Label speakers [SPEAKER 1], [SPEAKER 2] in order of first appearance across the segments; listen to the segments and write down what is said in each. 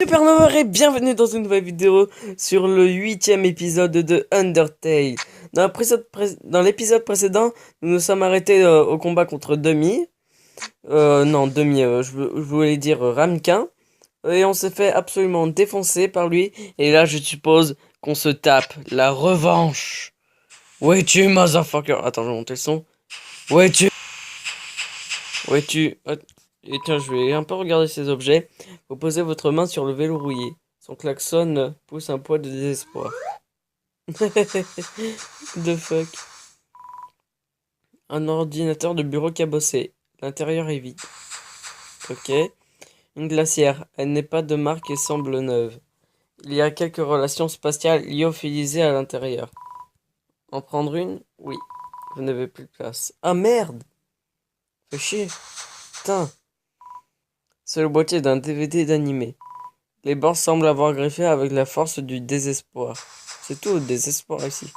[SPEAKER 1] Supernova et bienvenue dans une nouvelle vidéo sur le 8e épisode de Undertale. Dans l'épisode précédent, nous nous sommes arrêtés au combat contre Demi. Je voulais dire Ramequin. Et on s'est fait absolument défoncer par lui. Et là, je suppose qu'on se tape la revanche. Où es-tu, motherfucker? Attends, je vais monter le son. Où es-tu? Où es-tu? Et tiens, je vais un peu regarder ces objets. Vous posez votre main sur le vélo rouillé. Son klaxon pousse un poids de désespoir. The fuck. Un ordinateur de bureau cabossé. L'intérieur est vide. Ok. Une glacière. Elle n'est pas de marque et semble neuve. Il y a quelques relations spatiales lyophilisées à l'intérieur. En prendre une? Oui. Vous n'avez plus de place. Ah merde! Fais chier. Putain. C'est le boîtier d'un DVD d'animé. Les bords semblent avoir greffé avec la force du désespoir. C'est tout, le désespoir ici.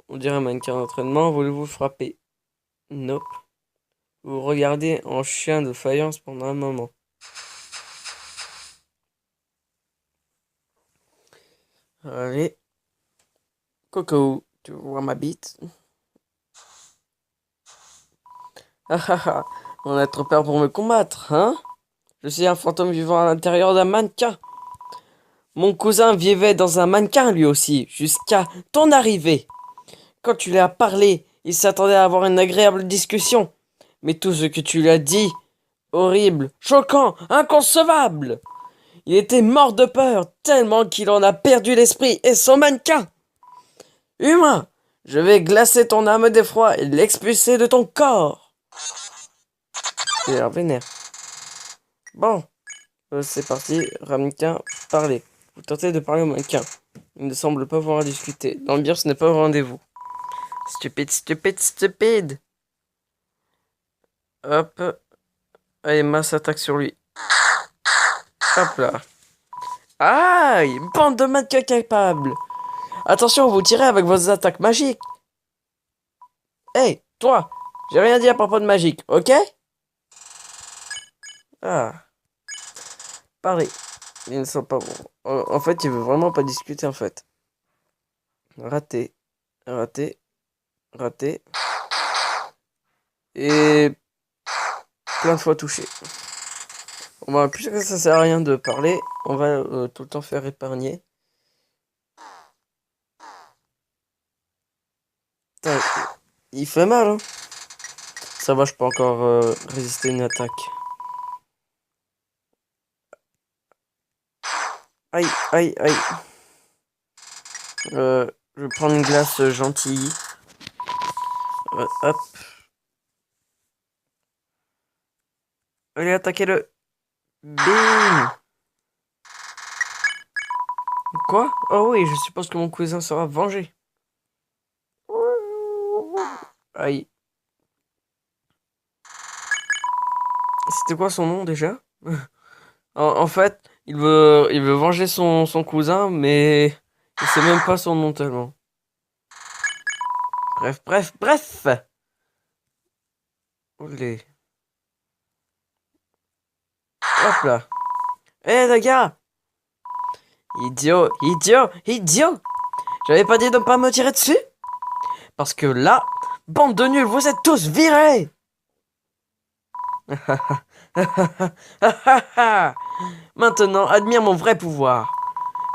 [SPEAKER 1] On dirait un mannequin d'entraînement. Voulez-vous frapper? Nope. Vous regardez en chien de faïence pendant un moment. Allez. Coco, tu vois ma bite? Ah ah ah. On a trop peur pour me combattre, hein? Je suis un fantôme vivant à l'intérieur d'un mannequin. Mon cousin vivait dans un mannequin lui aussi, jusqu'à ton arrivée. Quand tu lui as parlé, il s'attendait à avoir une agréable discussion. Mais tout ce que tu lui as dit, horrible, choquant, inconcevable. Il était mort de peur, tellement qu'il en a perdu l'esprit et son mannequin. Humain, je vais glacer ton âme d'effroi et l'expulser de ton corps. Il a l'air vénère. Bon, c'est parti, Ramequin, parlez. Vous tentez de parler au mannequin. Il ne semble pas vouloir discuter. L'ambiance n'est pas au rendez-vous. Stupide, stupide, stupide. Hop. Allez, masse attaque sur lui. Hop là. Aïe! Bande de mannequins capables. Attention, vous tirez avec vos attaques magiques. Hey, toi! J'ai rien dit à propos de magique, ok? Ah. Parlez. Ils ne sont pas bons. En fait, il veut vraiment pas discuter, en fait. Raté. Raté. Raté. Et... plein de fois touché. On va, puisque ça sert à rien de parler, on va tout le temps faire épargner. Putain, il fait mal, hein. Ça va, je peux encore résister à une attaque. Aïe, aïe, aïe. Je vais prendre une glace gentille. Hop. Allez, attaquez-le. Bim. Quoi? Oh oui, je suppose que mon cousin sera vengé. Aïe. C'était quoi son nom déjà? En fait, il veut venger son cousin, mais il sait même pas son nom tellement. Bref, bref, bref. Olé. Hop là. Eh les gars! Idiot, idiot, idiot! J'avais pas dit de ne pas me tirer dessus? Parce que là, bande de nuls, vous êtes tous virés! Maintenant, admire mon vrai pouvoir.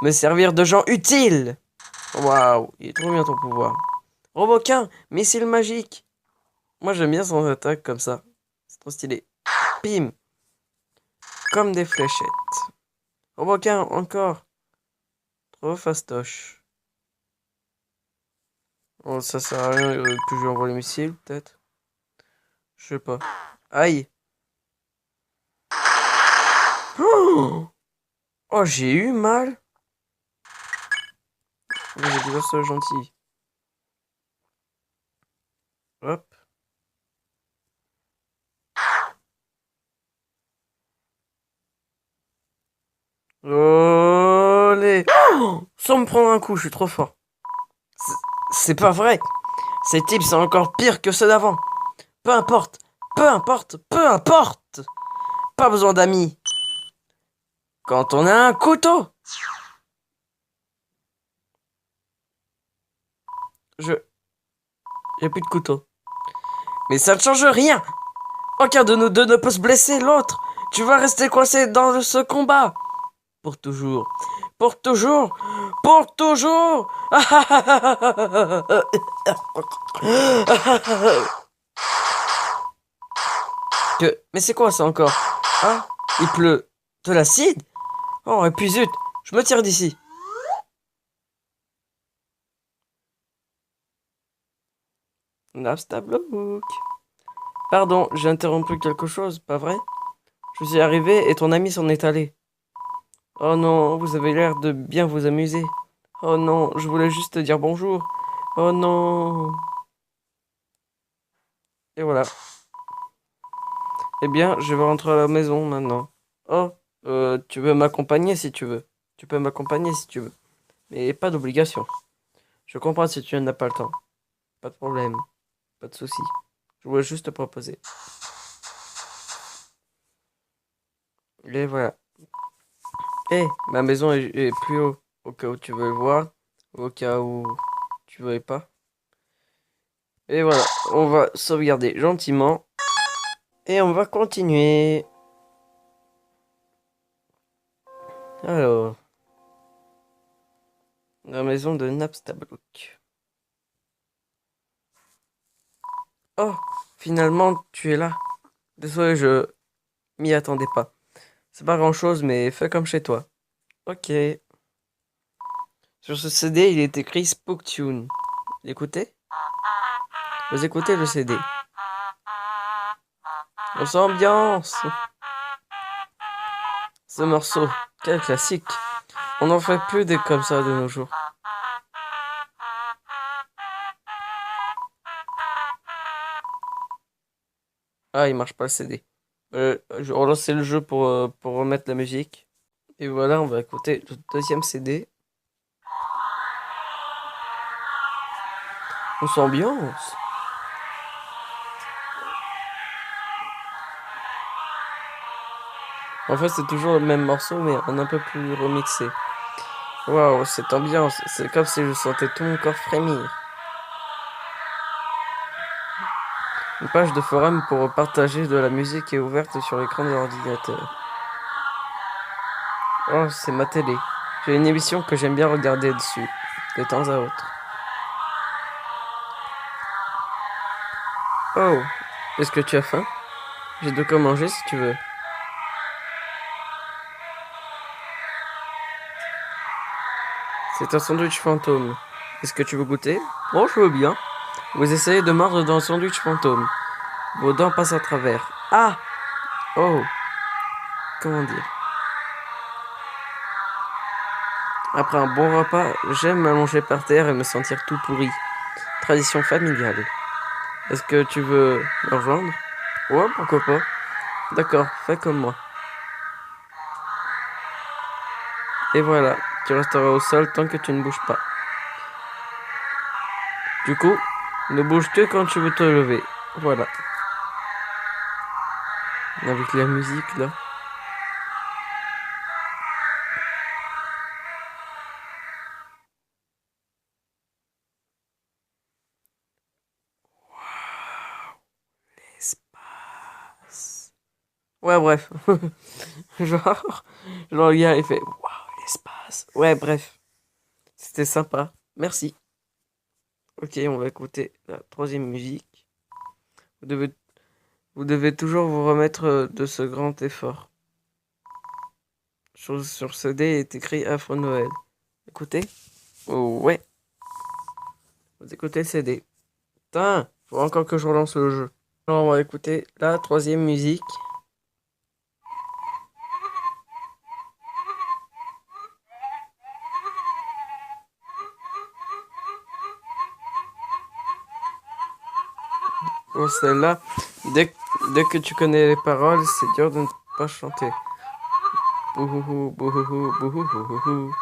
[SPEAKER 1] Me servir de gens utiles. Waouh, il est trop bien ton pouvoir. Roboquin, missile magique. Moi j'aime bien son attaque comme ça. C'est trop stylé. Pim. Comme des fléchettes. Roboquin, encore. Trop fastoche. Oh, ça sert à rien que je lui envoie les missiles, peut-être. Je sais pas. Aïe. Oh, oh, j'ai eu mal. Mais j'ai déjà ça gentil. Hop. Olé. Oh, sans me prendre un coup, je suis trop fort. C'est pas vrai. Ces types sont encore pires que ceux d'avant. Peu importe. Peu importe, peu importe. Pas besoin d'amis. Quand on a un couteau. J'ai plus de couteau. Mais ça ne change rien. Aucun de nous deux ne peut se blesser l'autre. Tu vas rester coincé dans ce combat. Pour toujours. Pour toujours. Pour toujours. Mais c'est quoi ça encore? Ah, il pleut. De l'acide? Oh, et puis zut, je me tire d'ici. Napstablook. Pardon, j'ai interrompu quelque chose, pas vrai? Je suis arrivé et ton ami s'en est allé. Oh non, vous avez l'air de bien vous amuser. Oh non, je voulais juste te dire bonjour. Oh non. Et voilà. Eh bien, je vais rentrer à la maison maintenant. Oh, tu veux m'accompagner si tu veux. Tu peux m'accompagner si tu veux. Mais pas d'obligation. Je comprends si tu n'as pas le temps. Pas de problème. Pas de souci. Je voulais juste te proposer. Et voilà. Eh, ma maison est plus haut. Au cas où tu veux le voir. Au cas où tu veux pas. Et voilà. On va sauvegarder gentiment. Et on va continuer. Alors. La maison de Napstablook. Oh, finalement, tu es là. Désolé, je m'y attendais pas. C'est pas grand-chose, mais fais comme chez toi. Ok. Sur ce CD, il est écrit Spooktune. Écoutez? Vous écoutez le CD. On s'ambiance. Ce morceau, quel classique. On n'en fait plus des comme ça de nos jours. Ah, il marche pas le CD. Je relancer le jeu pour remettre la musique. Et voilà, on va écouter le deuxième CD. On s'ambiance. En fait, c'est toujours le même morceau, mais un peu plus remixé. Waouh, cette ambiance, c'est comme si je sentais tout mon corps frémir. Une page de forum pour partager de la musique est ouverte sur l'écran de l'ordinateur. Oh, c'est ma télé. J'ai une émission que j'aime bien regarder dessus, de temps à autre. Oh, est-ce que tu as faim? J'ai de quoi manger si tu veux. C'est un sandwich fantôme. Est-ce que tu veux goûter? Oh, je veux bien. Vous essayez de mordre dans le sandwich fantôme. Vos dents passent à travers. Ah! Oh! Comment dire? Après un bon repas, j'aime m'allonger par terre et me sentir tout pourri. Tradition familiale. Est-ce que tu veux me rejoindre? Ouais, pourquoi pas. D'accord, fais comme moi. Et voilà, tu resteras au sol tant que tu ne bouges pas. Du coup, ne bouge que quand tu veux te lever. Voilà. Avec la musique là. L'espace. Ouais, bref. Genre, le gars il fait waouh, l'espace. Ouais, bref. C'était sympa. Merci. Ok, on va écouter la troisième musique. Vous devez, vous devez toujours vous remettre de ce grand effort. Chose sur CD est écrit Afro Noël. Écoutez. Oh, ouais. Vous écoutez le CD. Putain, faut encore que je relance le jeu. Alors, on va écouter la troisième musique. Oh, celle-là, dès que tu connais les paroles, c'est dur de ne pas chanter. Bouhouhou, bouhouhou, bouhouhou.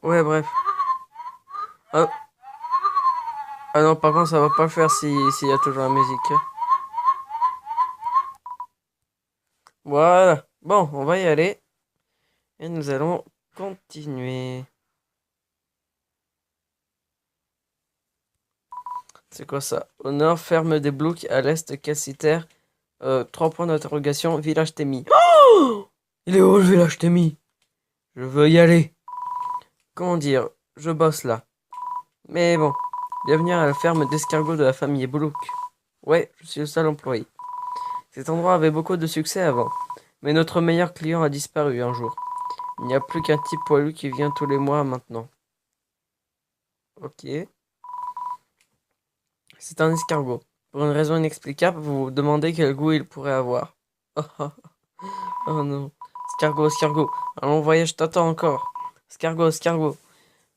[SPEAKER 1] Ouais, bref. Oh, Ah non, par contre, ça va pas le faire s'il y a toujours la musique. Voilà. Bon, on va y aller. Et nous allons continuer. C'est quoi ça? Au nord, ferme des Blouks. À l'est, Cassiter. 3 points d'interrogation. Village Témi. Oh, il est où le village Témi? Je veux y aller. Comment dire? Je bosse là. Mais bon. Bienvenue à la ferme d'escargots de la famille Boulouk. Ouais, je suis le seul employé. Cet endroit avait beaucoup de succès avant. Mais notre meilleur client a disparu un jour. Il n'y a plus qu'un type poilu qui vient tous les mois maintenant. Ok. C'est un escargot. Pour une raison inexplicable, vous vous demandez quel goût il pourrait avoir. Oh non. Escargot, escargot. Un long voyage t'attend encore. Escargot, escargot.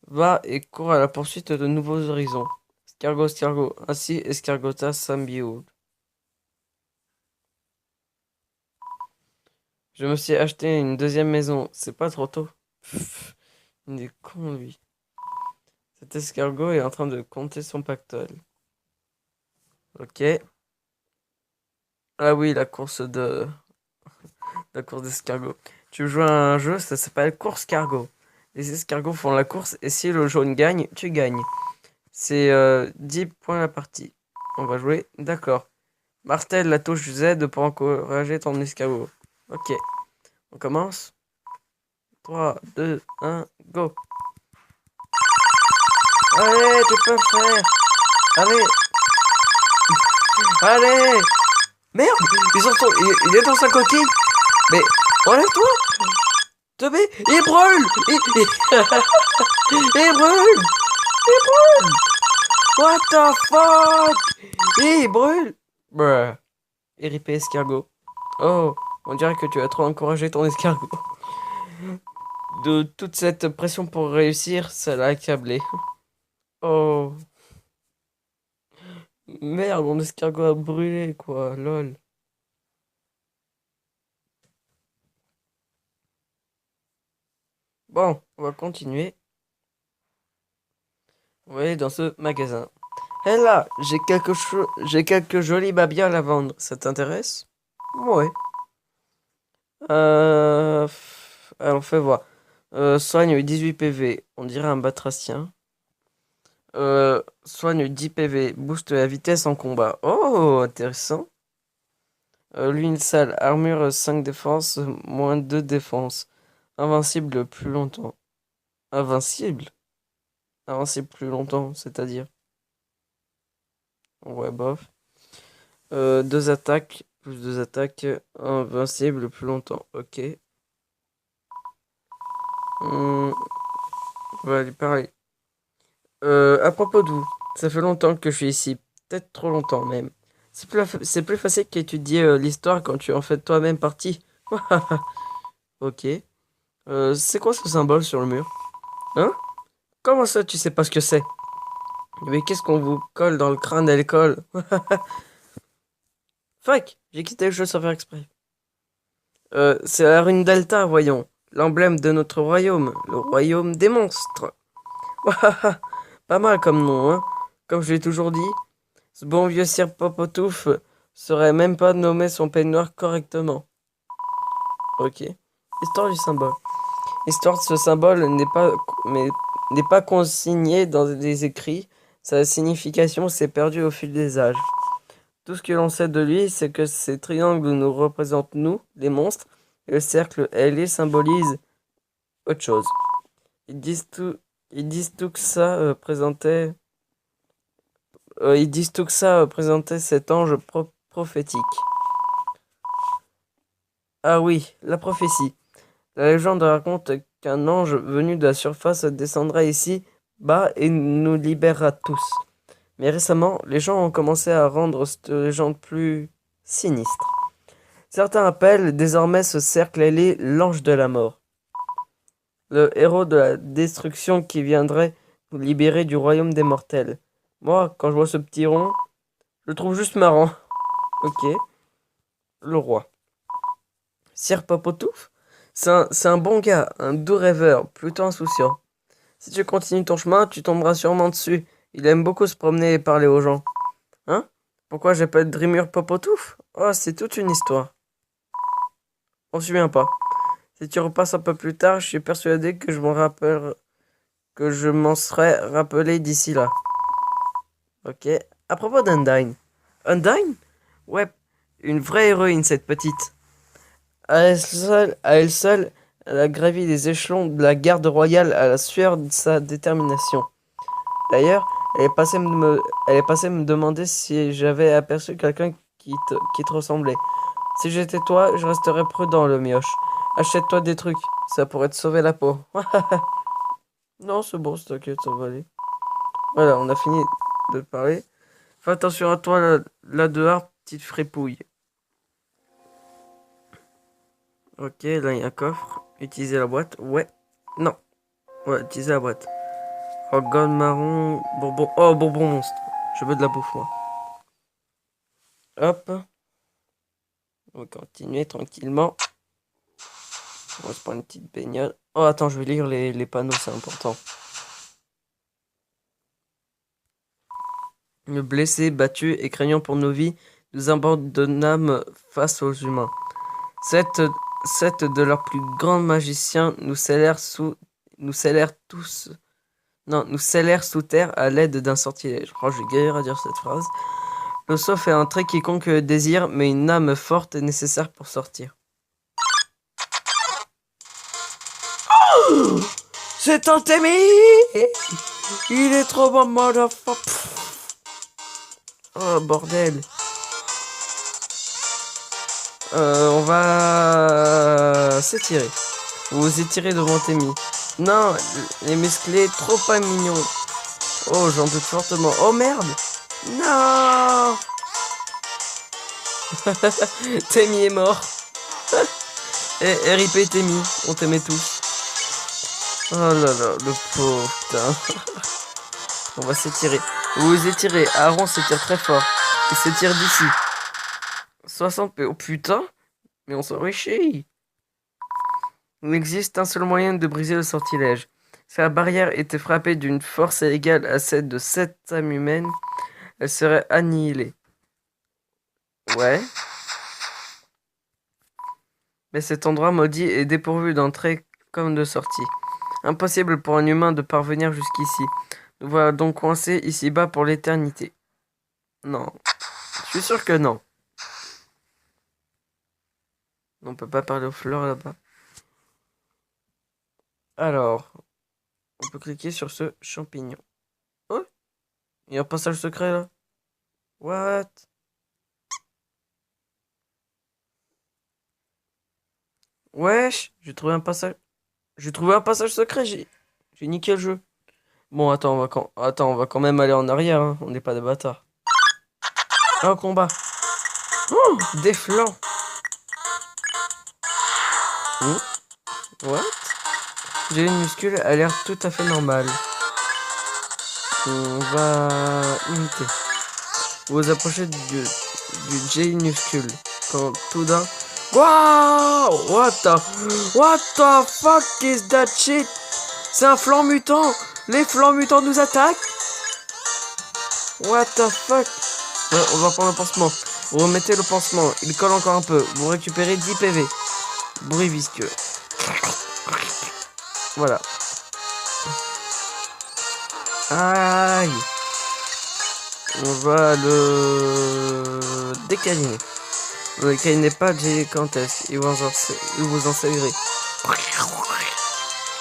[SPEAKER 1] Va et cours à la poursuite de nouveaux horizons. Escargot, escargot. Ainsi, Escargota Sambioud. Je me suis acheté une deuxième maison. C'est pas trop tôt. Il est con, lui. Cet escargot est en train de compter son pactole. Ok. Ah oui, la course d'escargot. Tu joues à un jeu, ça s'appelle Course Cargo. Les escargots font la course et si le jaune gagne, tu gagnes. C'est 10 points la partie. On va jouer. D'accord. Martèle la touche Z pour encourager ton escargot. Ok. On commence. 3, 2, 1, go. Allez, tu peux le faire. Allez. Allez. Merde, il est dans sa coquille. Mais enlève-toi. Tomé, il brûle. Il brûle. Il brûle. What the fuck. Il brûle. Bruh. RIP escargot. Oh, on dirait que tu as trop encouragé ton escargot. De toute cette pression pour réussir, ça l'a accablé. Oh. Merde, mon escargot a brûlé, quoi. Lol. Bon, on va continuer. On va aller dans ce magasin. Hé là, j'ai quelques jolis babioles à vendre. Ça t'intéresse? Ouais. Alors, fais voir. Soigne 18 PV. On dirait un batracien. Soigne 10 PV. Booste la vitesse en combat. Oh, intéressant. L'une sale. Armure 5 défense. Moins 2 défense. Invincible plus longtemps. Invincible? Invincible plus longtemps, c'est-à-dire. Ouais, bof. 2 attaques. Plus 2 attaques. Invincible plus longtemps. Ok. On va aller pareil. À propos de vous, ça fait longtemps que je suis ici. Peut-être trop longtemps même. C'est plus facile qu'étudier l'histoire quand tu en fais toi-même partie. Ok. C'est quoi ce symbole sur le mur? Hein? Comment ça, tu sais pas ce que c'est? Mais qu'est-ce qu'on vous colle dans le crâne à l'école? Fuck! J'ai quitté le jeu sans faire exprès. C'est la rune Delta, voyons. L'emblème de notre royaume. Le royaume des monstres. Pas mal comme nom, hein? Comme je l'ai toujours dit, ce bon vieux Sir Popotouf saurait même pas nommer son peignoir correctement. Ok. Histoire du symbole. L'histoire de ce symbole n'est pas consignée dans des écrits. Sa signification s'est perdue au fil des âges. Tout ce que l'on sait de lui, c'est que ces triangles nous représentent nous, les monstres, et le cercle ailé symbolise autre chose. Ils disent tout que ça présentait cet ange prophétique. Ah oui, la prophétie. La légende raconte qu'un ange venu de la surface descendra ici bas et nous libérera tous. Mais récemment, les gens ont commencé à rendre cette légende plus sinistre. Certains appellent désormais ce cercle ailé l'ange de la mort. Le héros de la destruction qui viendrait nous libérer du royaume des mortels. Moi, quand je vois ce petit rond, je le trouve juste marrant. Ok, le roi. Sir Papotouf, c'est un bon gars, un doux rêveur, plutôt insouciant. Si tu continues ton chemin, tu tomberas sûrement dessus, Il aime beaucoup se promener et parler aux gens. Hein? Pourquoi j'appelle Dreamer Popotouf? Oh, c'est toute une histoire. On se souvient pas. Si tu repasses un peu plus tard, je suis persuadé que je m'en serais rappelé d'ici là. Ok. À propos d'Undyne. Undyne? Ouais, une vraie héroïne, cette petite. À elle seule, elle a gravi les échelons de la garde royale à la sueur de sa détermination. D'ailleurs, elle est passée me demander si j'avais aperçu quelqu'un qui te ressemblait. Si j'étais toi, je resterais prudent, le mioche. Achète-toi des trucs, ça pourrait te sauver la peau. Non, c'est bon, t'inquiète, ça va aller. Voilà, on a fini de parler. Fais attention à toi là dehors, petite fripouille. Ok, là il y a un coffre. Utiliser la boîte. Ouais. Non. Ouais, utiliser la boîte. Oh, gomme marron. Bonbon. Oh, bonbon monstre. Je veux de la bouffe, moi. Hop. On va continuer tranquillement. On va se prendre une petite baignade. Oh, attends, je vais lire les panneaux, c'est important. Le blessé, battu et craignant pour nos vies, nous abandonnâmes face aux humains. Sept, sept de leurs plus grands magiciens nous scellèrent tous, non, nous scellèrent sous terre à l'aide d'un sortilège. Oh, je vais galérer à dire cette phrase. Le sort fait entrer quiconque le désire, mais une âme forte est nécessaire pour sortir. C'est un Temi! Il est trop bon, motherfucker! Oh, bordel! On va s'étirer. Vous vous étirez devant Temi. Non, les musclés, trop pas mignons. Oh, j'en doute fortement. Oh merde! Non! Temi est mort. Et RIP Temi, on t'aimait tous. Oh là là, le pauvre, putain. On va s'étirer. Vous vous étirez. Aaron s'étire très fort. Il s'étire d'ici. 60 P. Oh putain! Mais on s'enrichit! Il existe un seul moyen de briser le sortilège. Si la barrière était frappée d'une force égale à celle de 7 âmes humaines, elle serait annihilée. Ouais. Mais cet endroit maudit est dépourvu d'entrée comme de sortie. Impossible pour un humain de parvenir jusqu'ici. Nous voilà donc coincés ici-bas pour l'éternité. Non. Je suis sûr que non. On peut pas parler aux fleurs là-bas. Alors, on peut cliquer sur ce champignon. Oh, il y a un passage secret là. What? Wesh, j'ai trouvé un passage. J'ai trouvé un passage secret, j'ai niqué le jeu. Bon, attends, on va quand même aller en arrière, hein. On n'est pas des bâtards. Un combat. Oh, des flancs. Hmm, what? J'ai une muscule a l'air tout à fait normale. On va imiter. Vous vous approchez du J-Nuscule. Quand tout d'un... Wow! What the fuck is that shit? C'est un flanc mutant! Les flancs mutants nous attaquent! What the fuck? Ouais, on va prendre un pansement. Vous remettez le pansement. Il colle encore un peu. Vous récupérez 10 PV. Bruit visqueux. Voilà. Aïe! On va le décaliner. Ne décalinez pas gigantesque. Il vous en servirait.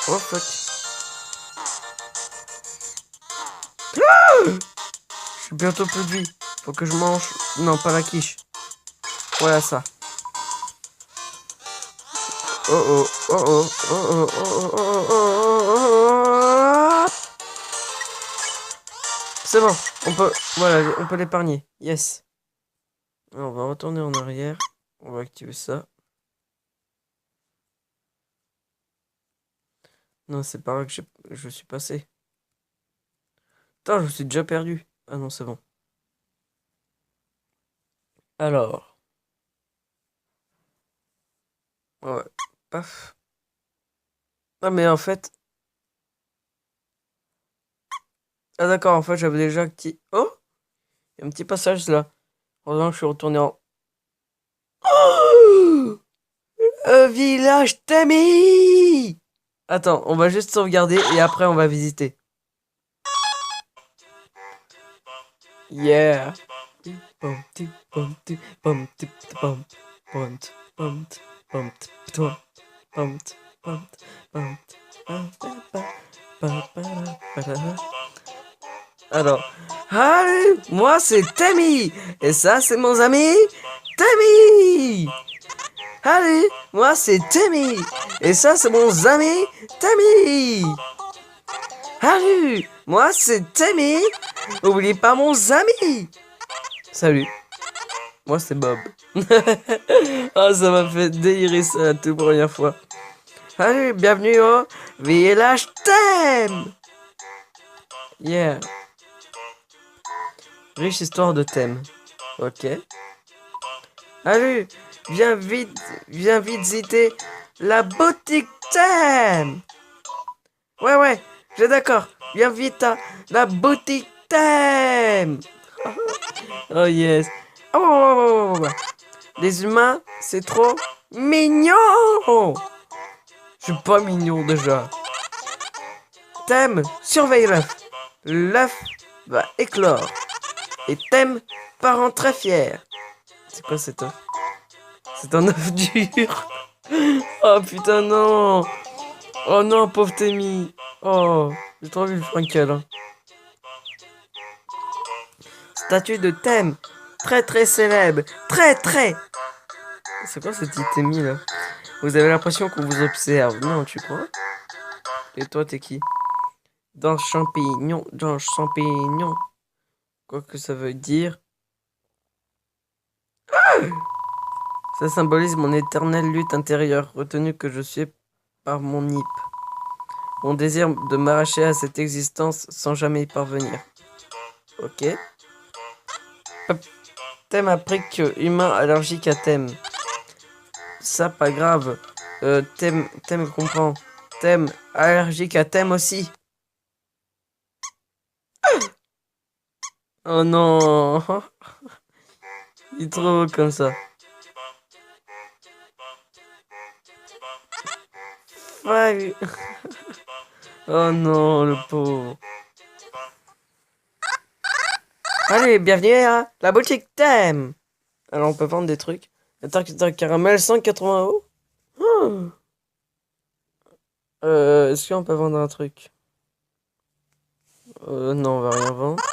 [SPEAKER 1] Oh fuck. Je suis bientôt plus de vie. Faut que je mange. Non, pas la quiche. Voilà ça. Oh oh, oh oh, oh oh, oh oh, oh oh, oh. C'est bon, voilà, on peut l'épargner. Yes. Alors, on va retourner en arrière. On va activer ça. Non, c'est par là que je suis passé. Putain, je me suis déjà perdu. Ah non, c'est bon. Alors. Ouais. Paf. Ah, mais en fait. Ah d'accord, en fait j'avais déjà activé... Oh! Il y a un petit passage là. Heureusement que je suis retourné en... Oh, un village Tammy! Attends, on va juste sauvegarder et après on va visiter. Yeah! Bum, ti, bum, ti, bum, ti, bum, bum, ti, bum, ti, bum, ti, bum, bum, ti, bum, ti, bum, ti, bum, ti, bum, ba, alors, allez, moi c'est Tammy et ça c'est mon ami Tammy. Allez, moi c'est Tammy et ça c'est mon ami Tammy. Allez, moi c'est Tammy. N'oublie pas mon ami. Salut, moi c'est Bob. Ah, ça m'a fait délirer ça la toute première fois. Allez, bienvenue au village Thème. Yeah. Riche histoire de thème. Ok. Allez, viens vite visiter la boutique Thème. Ouais, j'ai d'accord. Viens vite à la boutique Thème. Oh yes. Oh. Les humains, c'est trop mignon. Je suis pas mignon déjà. Thème, surveille l'œuf. L'œuf va éclore. Et Thème, parent très fier. C'est quoi cet œuf? C'est un œuf dur. Oh putain non. Oh non, pauvre Temi. Oh, j'ai trop vu le Frankel. Hein. Statue de Thème. Très célèbre. Très. C'est quoi cette petite Temi là? Vous avez l'impression qu'on vous observe. Non, tu crois? Et toi, t'es qui? Dans champignon. Quoi que ça veut dire. Ça symbolise mon éternelle lutte intérieure, retenue que je suis par mon nip. Mon désir de m'arracher à cette existence sans jamais y parvenir. Ok. Thème appris que humain allergique à thème. Ça, pas grave. Thème comprend. Thème allergique à thème aussi. Oh non. Il est trop beau comme ça. Ouais. Oh non, le pauvre. Allez, bienvenue à la boutique thème. Alors, on peut vendre des trucs. La tarte caramel, 180 €. Oh. Est-ce qu'on peut vendre un truc? Non, on va rien vendre.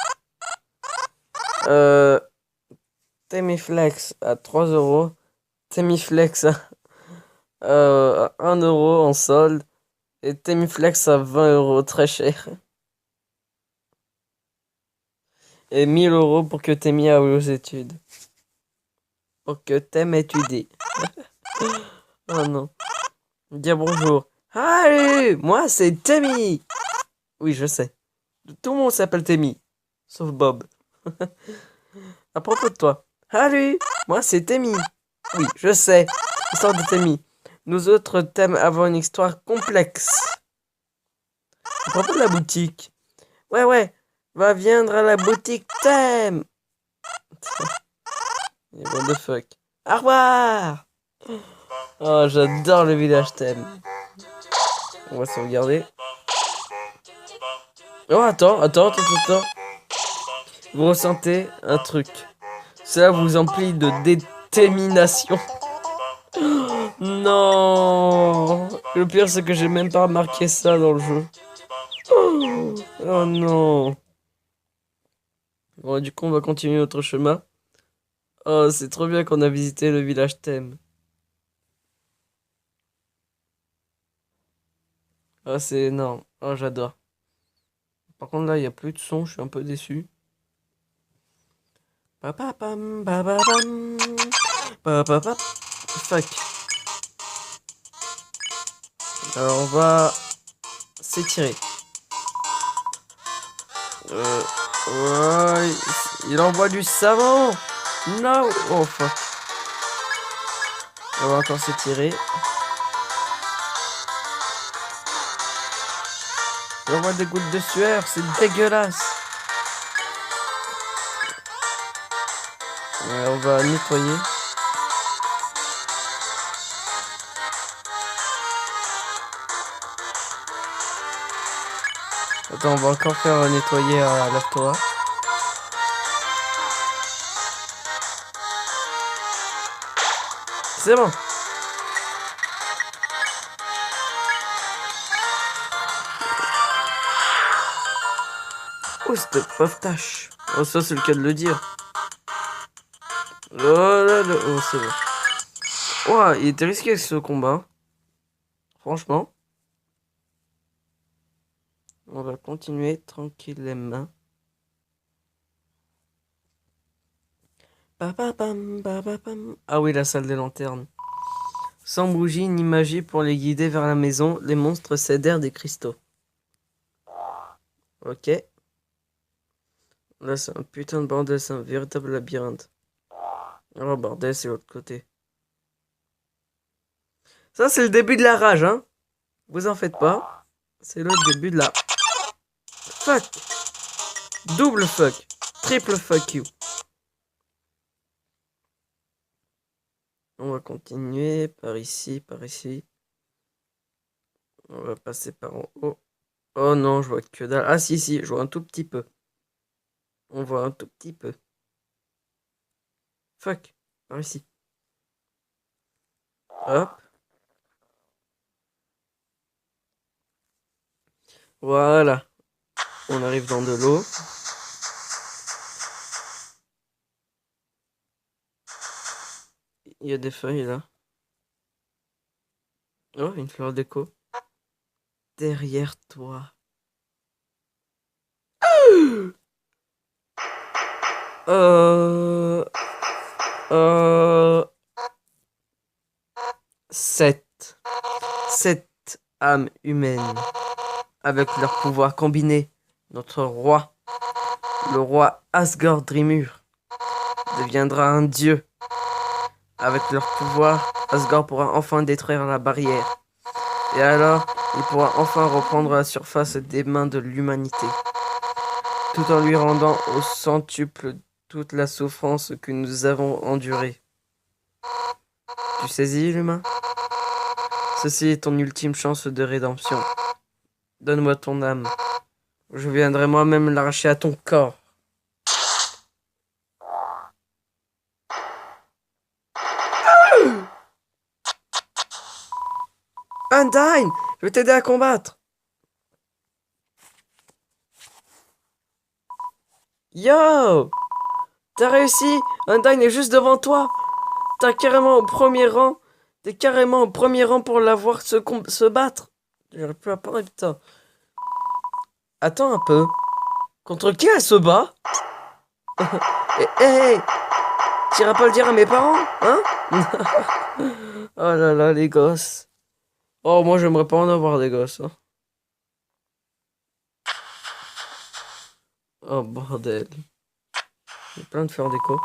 [SPEAKER 1] Temiflex à 3 €. Temiflex à 1 € en solde. Et Temiflex à 20 €, très cher. Et 1000 € pour que Temi aille aux études. Pour que Tem étudie. Oh non. Dire bonjour. Allez, moi c'est Temi. Oui, je sais. Tout le monde s'appelle Temi. Sauf Bob. À propos de toi. Salut, moi c'est Temi. Oui, je sais. Histoire de Temi. Nous autres thèmes avons une histoire complexe. À propos de la boutique. Ouais. Va viendre à la boutique thème. What the fuck. Au revoir. Oh, j'adore le village thème. On va sauvegarder. Oh, attends. Vous ressentez un truc. Cela vous emplit de détermination. Non. Le pire, c'est que j'ai même pas remarqué ça dans le jeu. Oh non. Bon, du coup, on va continuer notre chemin. Oh, c'est trop bien qu'on a visité le village thème. Ah, c'est énorme. Oh, j'adore. Par contre, là, il n'y a plus de son. Je suis un peu déçu. Papapam, bababam, papapap. Fuck. Alors, on va s'étirer. Ouais, il envoie du savon. No. Oh, fuck. On va encore s'étirer. Je vois des gouttes de sueur, c'est dégueulasse. Ouais, on va nettoyer. Attends, on va encore faire nettoyer à l'aftoa. C'est bon. Oh, cette pauvre tâche. Oh, ça, c'est le cas de le dire. Oh là là, oh, c'est bon. Ouah, il était risqué ce combat. Franchement. On va continuer tranquillement. Ah oui, la salle des lanternes. Sans bougie ni magie pour les guider vers la maison, les monstres cédèrent des cristaux. Ok. Là, c'est un putain de bordel, c'est un véritable labyrinthe. Oh, bordel, c'est l'autre côté. Ça, c'est le début de la rage, hein. Vous en faites pas. C'est le début de la... Fuck. Double fuck. Triple fuck you. On va continuer par ici, par ici. On va passer par en haut. Oh non, je vois que dalle. Ah si, si, je vois un tout petit peu. On voit un tout petit peu. Fuck. Par ici. Hop. Voilà. On arrive dans de l'eau. Il y a des feuilles là. Oh, une fleur d'écho. Derrière toi. Euh... Euh... Sept âmes humaines. Avec leur pouvoir combiné. Notre roi, le roi Asgore Drimur, deviendra un dieu. Avec leur pouvoir, Asgore pourra enfin détruire la barrière. Et alors, il pourra enfin reprendre la surface des mains de l'humanité, tout en lui rendant au centuple toute la souffrance que nous avons endurée. Tu saisis, l'humain? Ceci est ton ultime chance de rédemption. Donne-moi ton âme. Je viendrai moi-même l'arracher à ton corps. Undyne, je vais t'aider à combattre. Yo! T'as réussi! Undyne est juste devant toi! T'as carrément au premier rang! T'es carrément au premier rang pour la voir se battre! J'aurais pu à parler, putain. Attends un peu. Contre qui elle se bat? Hé, t'iras pas le dire à mes parents, hein? Oh là là, les gosses. Oh, moi j'aimerais pas en avoir des gosses, hein. Oh bordel. Il y a plein de fleurs déco.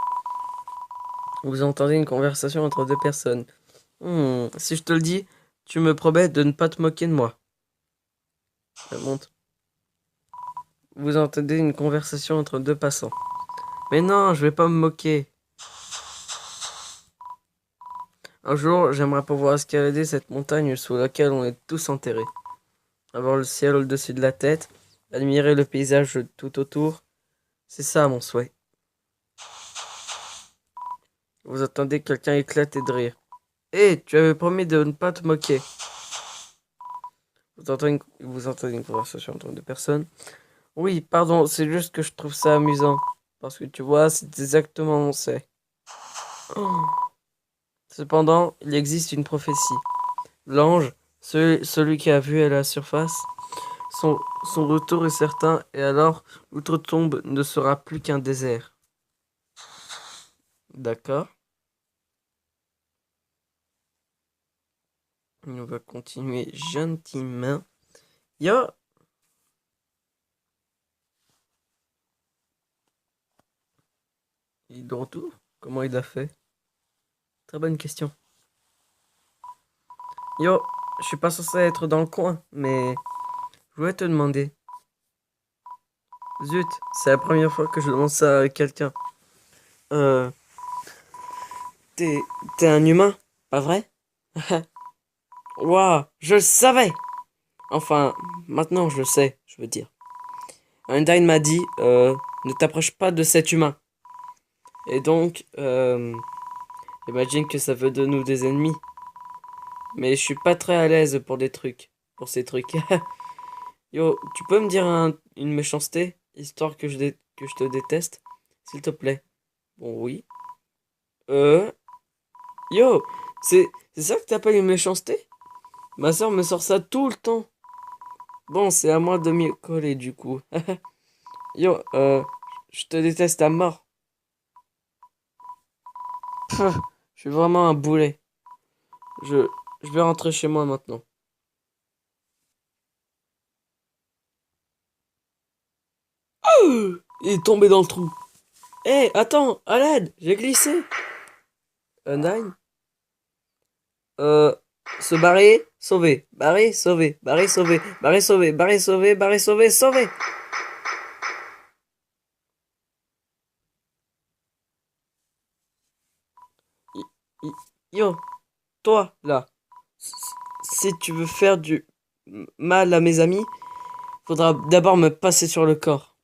[SPEAKER 1] Vous entendez une conversation entre deux personnes. Si je te le dis, tu me promets de ne pas te moquer de moi. Ça monte. Vous entendez une conversation entre deux passants. Mais non, je vais pas me moquer. Un jour, j'aimerais pouvoir escalader cette montagne sous laquelle on est tous enterrés. Avoir le ciel au-dessus de la tête, admirer le paysage tout autour. C'est ça mon souhait. Vous entendez quelqu'un éclater de rire. Hé, tu avais promis de ne pas te moquer. Vous entendez une conversation entre deux personnes. Oui, pardon, c'est juste que je trouve ça amusant. Parce que tu vois, c'est exactement mon c'est. Oh. Cependant, il existe une prophétie. L'ange, celui qui a vu à la surface, son retour est certain, et alors l'outre-tombe ne sera plus qu'un désert. D'accord. On va continuer gentiment. Yo! Il est de retour? Comment il a fait? Très bonne question. Yo! Je suis pas censé être dans le coin, mais Je voulais te demander. Zut, c'est la première fois que je demande ça à quelqu'un. Euh, t'es, t'es un humain, pas vrai? Waouh, je le savais! Enfin, maintenant je le sais, je veux dire. Undyne m'a dit, ne t'approche pas de cet humain. Et donc, imagine que ça veut de nous des ennemis. Mais je suis pas très à l'aise pour des trucs, pour ces trucs. Yo, tu peux me dire une méchanceté, histoire que je te déteste, s'il te plaît? Bon, oui. Euh, yo, c'est, c'est ça que t'appelles une méchanceté? Ma soeur me sort ça tout le temps. Bon, c'est à moi de m'y coller, du coup. Yo, je te déteste à mort. Pff, je suis vraiment un boulet. Je, je vais rentrer chez moi maintenant. Il est tombé dans le trou. Hé, attends, à l'aide, j'ai glissé. Undyne? Euh, se barrer, sauver, barrer, sauver, barrer, sauver, barrer, sauver, barrer, sauver, barrer, sauver, sauver. Yo, toi, là, si tu veux faire du mal à mes amis, faudra d'abord me passer sur le corps.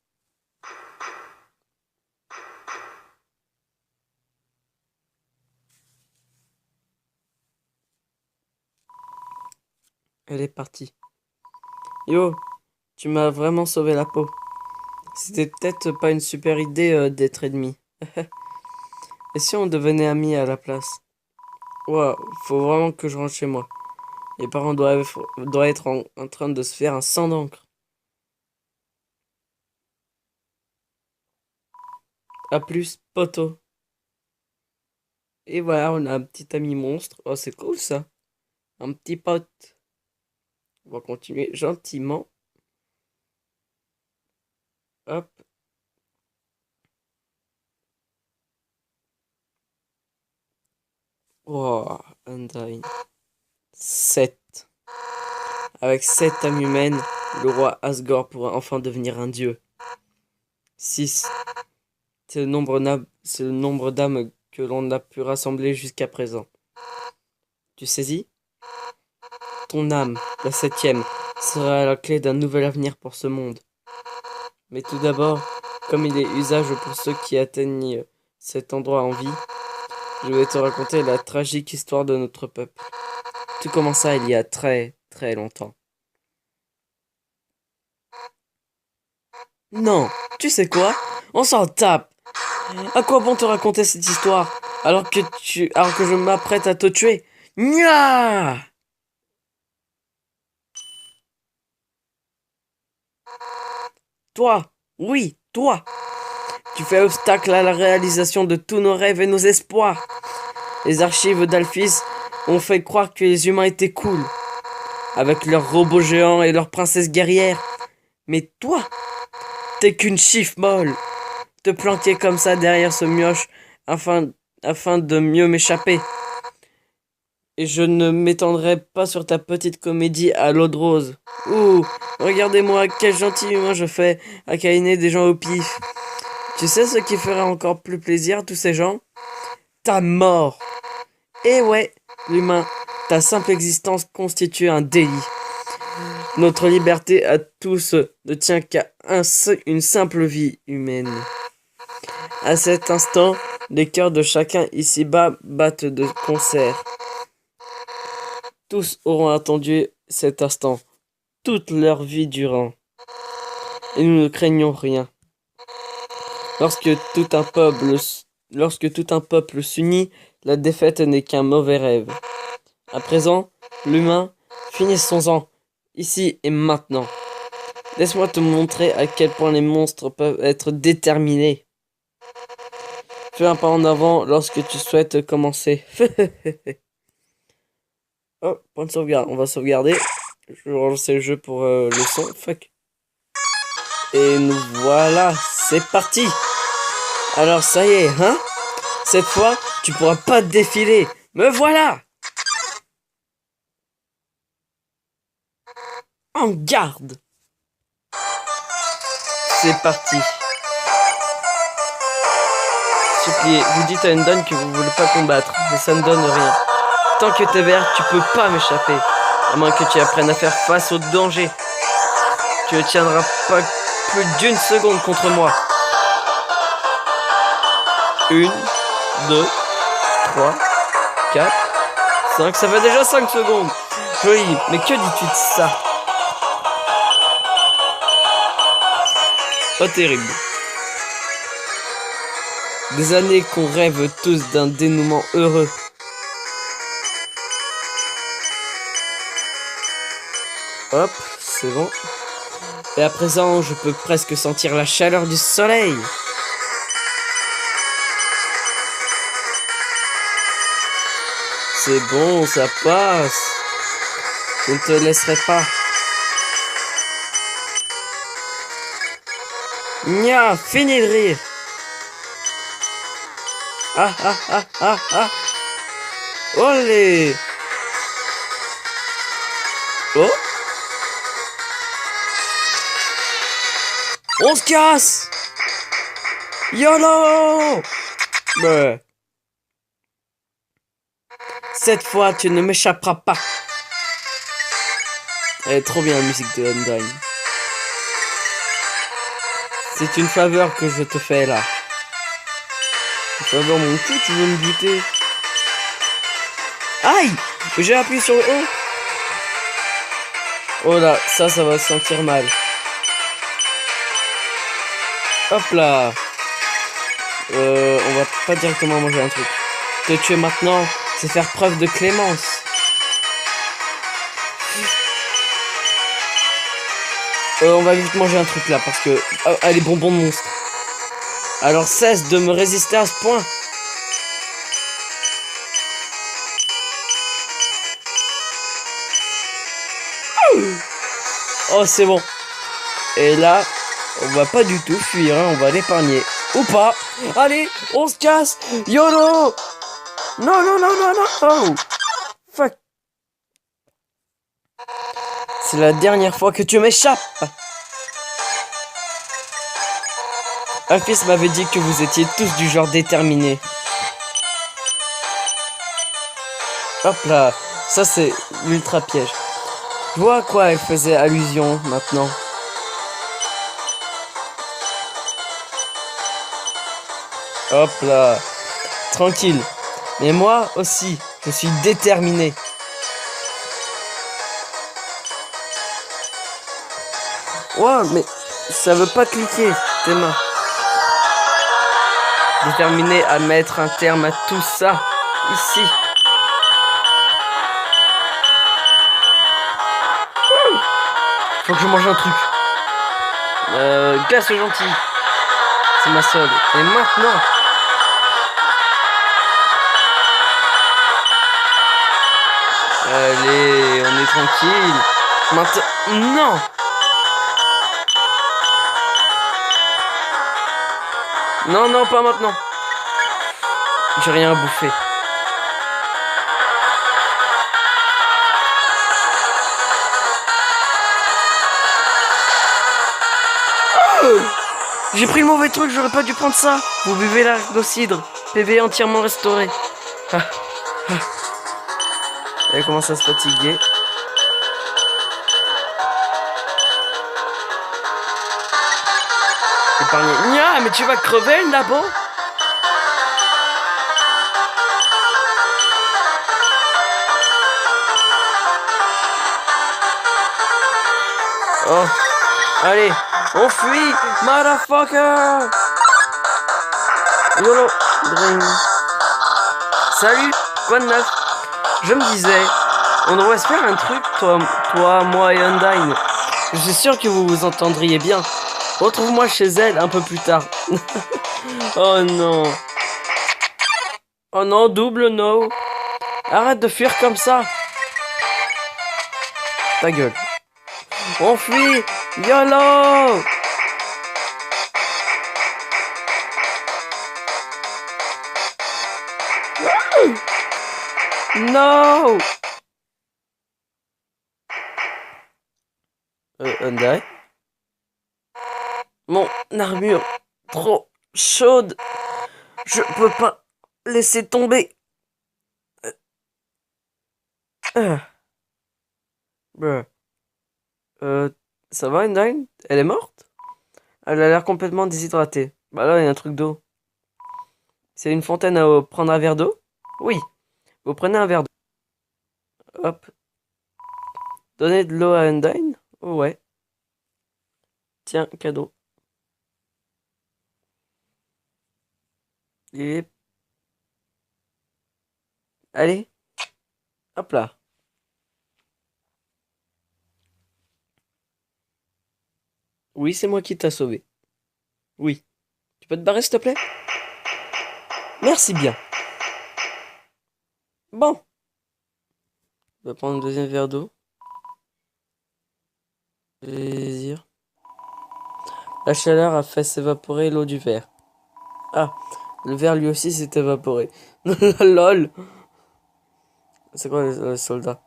[SPEAKER 1] Elle est partie. Yo, tu m'as vraiment sauvé la peau. C'était peut-être pas une super idée d'être ennemi. Et si on devenait amis à la place? Ouah, faut vraiment que je rentre chez moi. Les parents doivent être en train de se faire un sang d'encre. À plus, poto. Et voilà, on a un petit ami monstre. Oh, c'est cool ça. Un petit pote. On va continuer gentiment. Hop. Oh, Undyne. 7. Avec 7 âmes humaines, le roi Asgore pourra enfin devenir un dieu. 6. C'est le nombre d'âmes que l'on a pu rassembler jusqu'à présent. Tu saisis? Ton âme, la 7e, sera la clé d'un nouvel avenir pour ce monde. Mais tout d'abord, comme il est usage pour ceux qui atteignent cet endroit en vie, je vais te raconter la tragique histoire de notre peuple. Tout commença il y a très très longtemps. Non, tu sais quoi? On s'en tape. À quoi bon te raconter cette histoire alors que je m'apprête à te tuer? Nya! Toi, oui, toi, tu fais obstacle à la réalisation de tous nos rêves et nos espoirs. Les archives d'Alphys ont fait croire que les humains étaient cool, avec leurs robots géants et leurs princesses guerrières. Mais toi, t'es qu'une chiffre molle. Te planquer comme ça derrière ce mioche afin, afin de mieux m'échapper. Et je ne m'étendrai pas sur ta petite comédie à l'eau de rose. Ouh, regardez-moi, quel gentil humain je fais à câliner des gens au pif. Tu sais ce qui ferait encore plus plaisir à tous ces gens? Ta mort. Et ouais, l'humain, ta simple existence constitue un délit. Notre liberté à tous ne tient qu'à une simple vie humaine. À cet instant, les cœurs de chacun ici-bas battent de concert. Tous auront attendu cet instant, toute leur vie durant. Et nous ne craignons rien. Lorsque tout un peuple, lorsque tout un peuple s'unit, la défaite n'est qu'un mauvais rêve. À présent, l'humain, finissons-en, ici et maintenant. Laisse-moi te montrer à quel point les monstres peuvent être déterminés. Fais un pas en avant lorsque tu souhaites commencer. Oh, point de sauvegarde. On va sauvegarder. Je vais relancer le jeu pour le son. Fuck. Et nous voilà, c'est parti. Alors ça y est, hein? Cette fois, tu pourras pas te défiler. Me voilà! En garde! C'est parti. Suppliez, vous dites à Undyne que vous voulez pas combattre, mais ça ne donne rien. Tant que t'es vert, tu peux pas m'échapper. À moins que tu apprennes à faire face au danger. Tu ne tiendras pas plus d'une seconde contre moi. 1, 2, 3, 4, 5. Ça fait déjà 5 secondes. Oui, mais que dis-tu de ça? Pas terrible. Des années qu'on rêve tous d'un dénouement heureux. Hop, c'est bon. Et à présent, je peux presque sentir la chaleur du soleil. C'est bon, ça passe. Je ne te laisserai pas. Nya, fini de rire. Ah ah ah ah ah. Olé. Oh. On se casse. YOLO. Bah. Cette fois, tu ne m'échapperas pas. Elle est trop bien la musique de Undyne. C'est une faveur que je te fais là. Une faveur mon cul, tu veux me buter? Aïe! J'ai appuyé sur le E. Oh là, ça va se sentir mal. Hop là. On va pas directement manger un truc. Te tuer maintenant, c'est faire preuve de clémence. On va vite manger un truc là parce que... Oh, allez, bonbons de monstre. Alors cesse de me résister à ce point. Oh, c'est bon. Et là, on va pas du tout fuir, hein, on va l'épargner. Ou pas. Allez, on se casse. YOLO. Non, non, non, non, non. Fuck. C'est la dernière fois que tu m'échappes. Alphys m'avait dit que vous étiez tous du genre déterminé. Hop là. Ça, c'est l'ultra piège. Je vois à quoi elle faisait allusion maintenant. Hop là. Tranquille. Mais moi aussi, je suis déterminé. Wow, mais ça veut pas cliquer, tes mains. Déterminé à mettre un terme à tout ça, ici. Faut que je mange un truc. Glace gentil. C'est ma seule. Et maintenant. Allez, on est tranquille. Maintenant. Non. Non, non, pas maintenant. J'ai rien à bouffer. J'ai pris le mauvais truc, j'aurais pas dû prendre ça. Vous buvez l'argocidre. PV entièrement restauré. Elle commence à se fatiguer. Épargner. Nya, mais tu vas crever là-bas. Oh, allez, on fuit, motherfucker. YOLO, drink. Salut, quoi de neuf? Je me disais, on devrait se faire un truc, toi, moi et Undyne. Je suis sûr que vous vous entendriez bien. Retrouve-moi chez elle un peu plus tard. Oh non. Oh non, double no. Arrête de fuir comme ça. Ta gueule. On fuit. YOLO. No. Undyne. Mon armure trop chaude. Je peux pas laisser tomber. Ah, bruh. Euh, ça va, Undyne? Elle est morte? Elle a l'air complètement déshydratée. Bah là, il y a un truc d'eau. C'est une fontaine à eau. Prendre un verre d'eau? Oui. Vous prenez un verre d'eau. Hop. Donnez de l'eau à Undyne? Oh ouais. Tiens, cadeau. Et... Allez. Hop là. Oui, c'est moi qui t'a sauvé. Oui. Tu peux te barrer, s'il te plaît? Merci bien. Bon. On va prendre un deuxième verre d'eau. Plaisir. La chaleur a fait s'évaporer l'eau du verre. Ah, le verre lui aussi s'est évaporé. Lol. C'est quoi les soldats?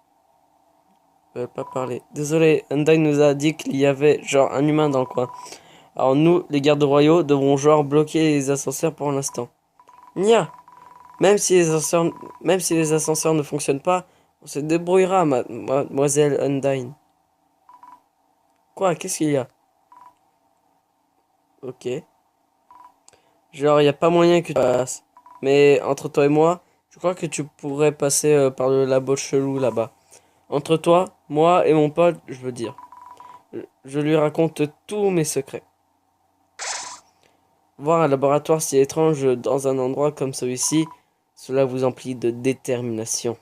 [SPEAKER 1] Je vais pas parler. Désolé, Undyne nous a dit qu'il y avait genre un humain dans le coin. Alors nous, les gardes royaux, devrons genre bloquer les ascenseurs pour l'instant. Nia, même si les ascenseurs ne fonctionnent pas, on se débrouillera, mademoiselle Undyne. Quoi? Qu'est-ce qu'il y a? Ok. Genre, y a pas moyen que tu passes. Mais entre toi et moi, je crois que tu pourrais passer par le labo chelou là-bas. Entre toi, moi et mon pote, je veux dire. Je lui raconte tous mes secrets. Voir un laboratoire si étrange dans un endroit comme celui-ci, cela vous emplit de détermination.